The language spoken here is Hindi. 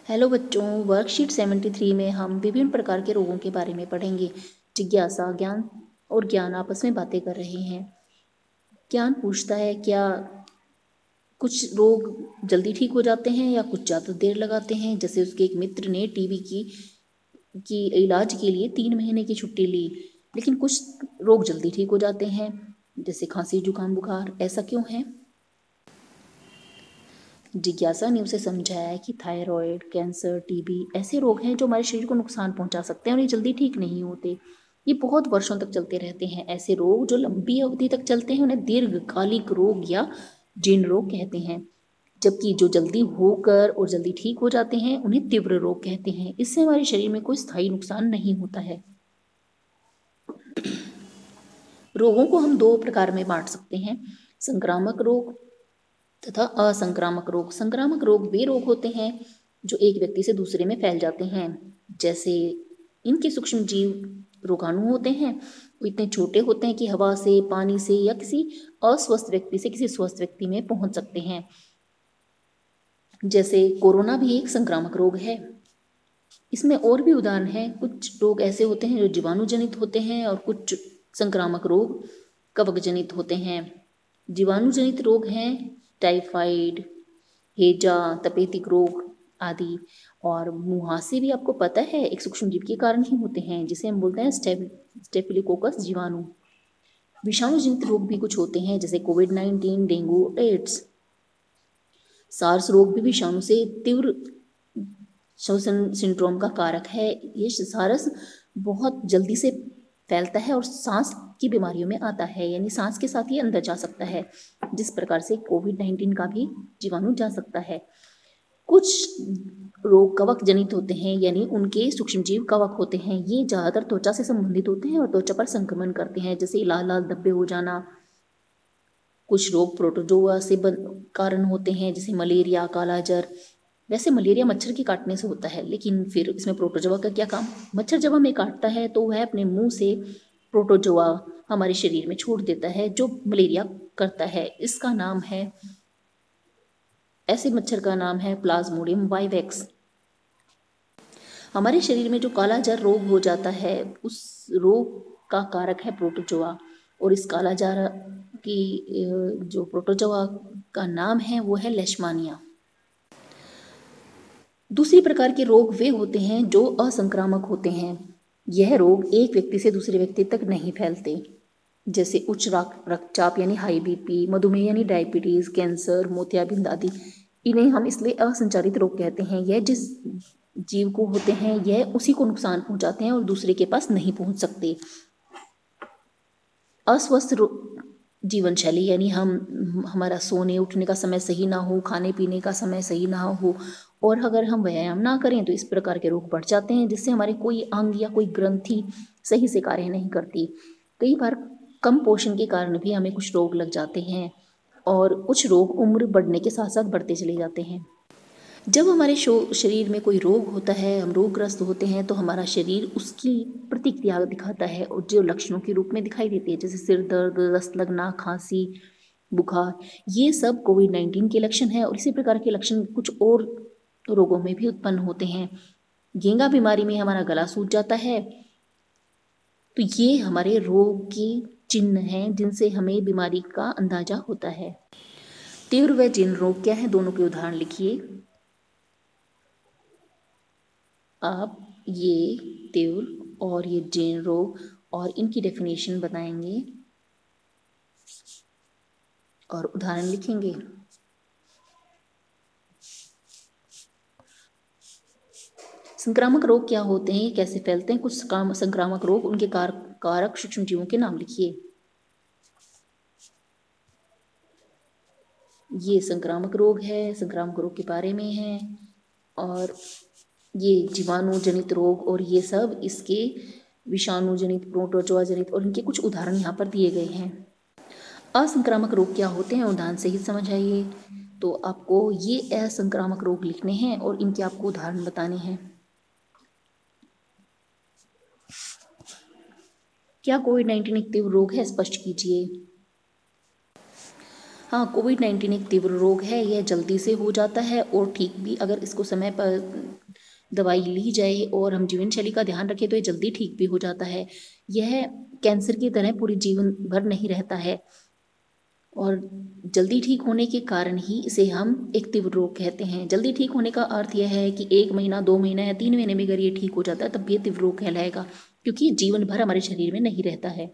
हेलो बच्चों, वर्कशीट 73 में हम विभिन्न प्रकार के रोगों के बारे में पढ़ेंगे। जिज्ञासा, ज्ञान और ज्ञान आपस में बातें कर रहे हैं। ज्ञान पूछता है क्या कुछ रोग जल्दी ठीक हो जाते हैं या कुछ ज़्यादा देर लगाते हैं। जैसे उसके एक मित्र ने टीबी की इलाज के लिए 3 महीने की छुट्टी ली, लेकिन कुछ रोग जल्दी ठीक हो जाते हैं, जैसे खांसी, जुकाम, बुखार। ऐसा क्यों है? जिज्ञासा ने उसे समझाया कि थायराइड, कैंसर, टीबी ऐसे रोग हैं जो हमारे शरीर को नुकसान पहुंचा सकते हैं और ये जल्दी ठीक नहीं होते। ये बहुत वर्षों तक चलते रहते हैं। ऐसे रोग जो लंबी अवधि तक चलते हैं उन्हें दीर्घकालिक रोग या जीर्ण रोग कहते हैं, जबकि जो जल्दी होकर और जल्दी ठीक हो जाते हैं उन्हें तीव्र रोग कहते हैं। इससे हमारे शरीर में कोई स्थायी नुकसान नहीं होता है। रोगों को हम 2 प्रकार में बांट सकते हैं, संक्रामक रोग तथा असंक्रामक रोग। संक्रामक रोग वे रोग होते हैं जो एक व्यक्ति से दूसरे में फैल जाते हैं। जैसे इनके सूक्ष्म जीव रोगाणु होते हैं, वो इतने छोटे होते हैं कि हवा से, पानी से या किसी अस्वस्थ व्यक्ति से किसी स्वस्थ व्यक्ति में पहुंच सकते हैं। जैसे कोरोना भी एक संक्रामक रोग है। इसमें और भी उदाहरण हैं। कुछ रोग ऐसे होते हैं जो जीवाणु जनित होते हैं और कुछ संक्रामक रोग कवक जनित होते हैं। जीवाणु जनित रोग हैं टाइफाइड, हेजा, तपेदिक रोग आदि। और मुहासे भी आपको पता है एक सूक्ष्म जीव के कारण ही होते हैं, जिसे हम बोलते हैं स्टेफिलोकोकस जीवाणु। विषाणु जनित रोग भी कुछ होते हैं, जैसे कोविड-19, डेंगू, एड्स। सार्स रोग भी विषाणु से तीव्र श्वसन सिंड्रोम का कारक है। ये सारस बहुत जल्दी से फैलता है और सांस की बीमारियों में आता है, यानी सांस के साथ ही अंदर जा सकता है, जिस प्रकार से कोविड-19 का भी जीवाणु जा सकता है। कुछ रोग कवक जनित होते हैं, यानी उनके सूक्ष्मजीव कवक होते हैं। ये ज़्यादातर त्वचा से संबंधित होते हैं और त्वचा पर संक्रमण करते हैं, जैसे लाल लाल धब्बे हो जाना। कुछ रोग प्रोटोजोआ से कारण होते हैं, जैसे मलेरिया, कालाजार। वैसे मलेरिया मच्छर के काटने से होता है, लेकिन फिर इसमें प्रोटोजोआ का क्या काम? मच्छर जब हमें काटता है तो वह अपने मुंह से प्रोटोजोआ हमारे शरीर में छोड़ देता है जो मलेरिया करता है। इसका नाम है, ऐसे मच्छर का नाम है प्लाज्मोडियम वाइवेक्स। हमारे शरीर में जो कालाजार रोग हो जाता है उस रोग का कारक है प्रोटोजोआ, और इस कालाजार की जो प्रोटोजोआ का नाम है वो है लेशमानिया। दूसरी प्रकार के रोग वे होते हैं जो असंक्रामक होते हैं। यह रोग एक व्यक्ति से दूसरे व्यक्ति तक नहीं फैलते, जैसे उच्च रक्तचाप यानी हाई बीपी, मधुमेह यानी डायबिटीज, कैंसर, मोतियाबिंद आदि। इन्हें हम इसलिए असंचारित रोग कहते हैं। यह जिस जीव को होते हैं यह उसी को नुकसान पहुंचाते हैं और दूसरे के पास नहीं पहुंच सकते। अस्वस्थ जीवन शैली यानी हमारा सोने उठने का समय सही ना हो, खाने पीने का समय सही ना हो, और अगर हम व्यायाम ना करें तो इस प्रकार के रोग बढ़ जाते हैं, जिससे हमारे कोई अंग या कोई ग्रंथि सही से कार्य नहीं करती। कई बार कम पोषण के कारण भी हमें कुछ रोग लग जाते हैं, और कुछ रोग उम्र बढ़ने के साथ साथ बढ़ते चले जाते हैं। जब हमारे शरीर में कोई रोग होता है, हम रोगग्रस्त होते हैं, तो हमारा शरीर उसकी प्रतिक्रिया दिखाता है और जो लक्षणों के रूप में दिखाई देती है, जैसे सिर दर्द, दस्त लगना, खांसी, बुखार। ये सब कोविड-19 के लक्षण हैं, और इसी प्रकार के लक्षण कुछ और रोगों में भी उत्पन्न होते हैं। घेंगा बीमारी में हमारा गला सूज जाता है, तो ये हमारे रोग के चिन्ह हैं जिनसे हमें बीमारी का अंदाजा होता है। तीव्र व जीर्ण रोग क्या है, दोनों के उदाहरण लिखिए। आप ये तीव्र और ये जीर्ण रोग और इनकी डेफिनेशन बताएंगे और उदाहरण लिखेंगे। संक्रामक रोग क्या होते हैं, कैसे फैलते हैं? कुछ संक्रामक रोग, उनके कारक सूक्ष्म जीवों के नाम लिखिए। ये संक्रामक रोग है, संक्रामक रोग के बारे में है, और ये जीवाणु जनित रोग और ये सब इसके विषाणु जनित, प्रोटोजोआ जनित, और इनके कुछ उदाहरण यहाँ पर दिए गए हैं। असंक्रामक रोग क्या होते हैं, उदाहरण से ही समझ आइए। तो आपको ये असंक्रामक रोग लिखने हैं और इनके आपको उदाहरण बताने हैं। क्या कोविड-19 एक तीव्र रोग है, स्पष्ट कीजिए। हाँ, कोविड-19 एक तीव्र रोग है। यह जल्दी से हो जाता है और ठीक भी, अगर इसको समय पर दवाई ली जाए और हम जीवन शैली का ध्यान रखें तो ये जल्दी ठीक भी हो जाता है। यह कैंसर की तरह पूरे जीवन भर नहीं रहता है और जल्दी ठीक होने के कारण ही इसे हम एक तीव्र रोग कहते हैं। जल्दी ठीक होने का अर्थ यह है कि 1 महीना, 2 महीना या 3 महीने में अगर ये ठीक हो जाता है तब ये तीव्र रोग कहलाएगा, क्योंकि ये जीवन भर हमारे शरीर में नहीं रहता है।